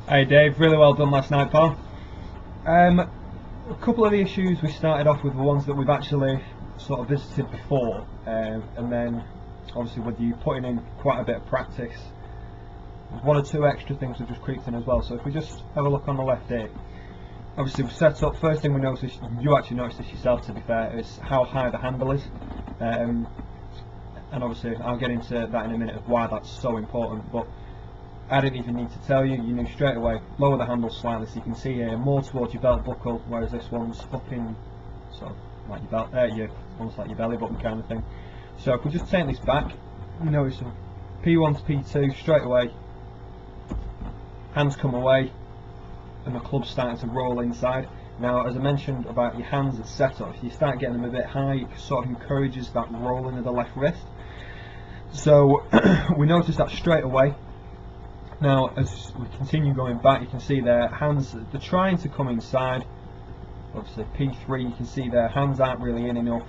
Hey Dave, really well done last night, pal. A couple of the issues we started off with were ones that we've actually sort of visited before, and then obviously with you putting in quite a bit of practice, one or two extra things have just creeped in as well. So if we just have a look on the left here, obviously we set up, first thing we noticed, you actually noticed this yourself to be fair, is how high the handle is, and obviously I'll get into that in a minute of why that's so important, but I didn't even need to tell you, you knew straight away. Lower the handle slightly, so you can see here more towards your belt buckle, whereas this one's up in sort of like your belt, almost like your belly button kind of thing. So if we just take this back, you notice P1 to P2 straight away, hands come away, and the club's starting to roll inside. Now, as I mentioned about your hands at setup, if you start getting them a bit high, it sort of encourages that rolling of the left wrist. So we noticed that straight away. Now, as we continue going back, you can see their hands, they're trying to come inside. Obviously, P3, you can see their hands aren't really in enough.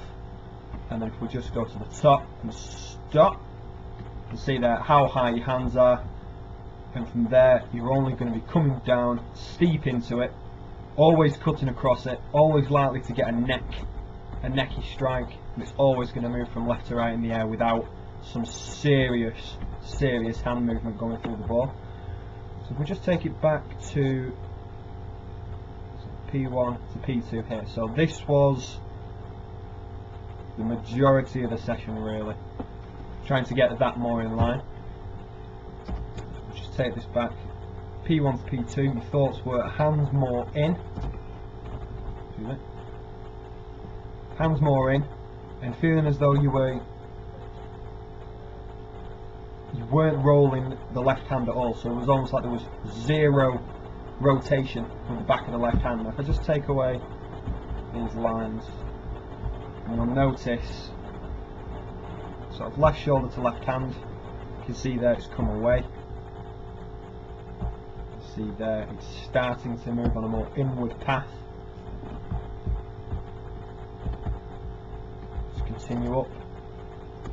And then if we just go to the top and stop, you can see there how high your hands are. And from there, you're only going to be coming down steep into it, always cutting across it, always likely to get a necky strike. And it's always going to move from left to right in the air without some serious hand movement going through the ball. So if we just take it back to P1 to P2 here, so this was the majority of the session really, trying to get that more in line. So we'll just take this back, P1 to P2, your thoughts were hands more in, hands more in, and feeling as though you weren't rolling the left hand at all, so it was almost like there was zero rotation from the back of the left hand. If I just take away these lines, and you'll notice sort of left shoulder to left hand, you can see there it's come away. You see there it's starting to move on a more inward path. Just continue up.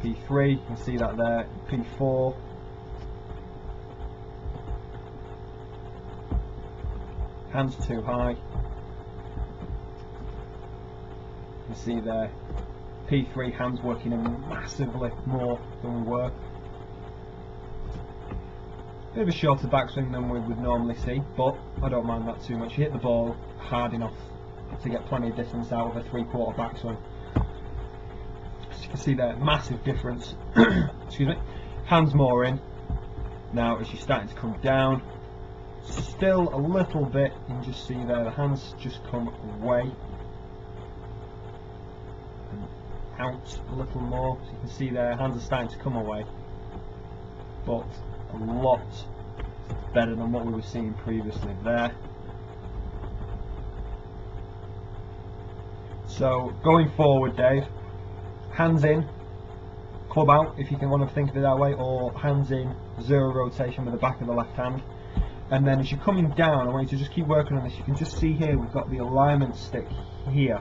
P3, you can see that there, P4, hands too high, you can see there, P3, hands working in massively more than we were. Bit of a shorter backswing than we would normally see, but I don't mind that too much. You hit the ball hard enough to get plenty of distance out of a 3/4 backswing. You can see there, massive difference. Excuse me. Hands more in. Now as you're starting to come down, still a little bit, you can just see there the hands just come away and out a little more. So you can see there hands are starting to come away, but a lot better than what we were seeing previously there. So going forward, Dave, hands in, club out if you can want to think of it that way, or hands in, zero rotation with the back of the left hand. And then as you're coming down, I want you to just keep working on this. You can just see here we've got the alignment stick here,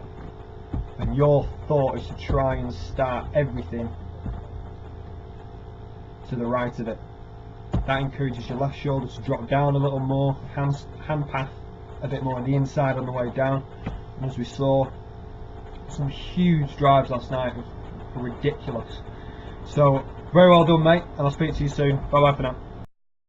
and your thought is to try and start everything to the right of it. That encourages your left shoulder to drop down a little more, hand path a bit more on the inside on the way down. And as we saw, some huge drives last night, ridiculous. So very well done, mate, and I'll speak to you soon. Bye bye for now.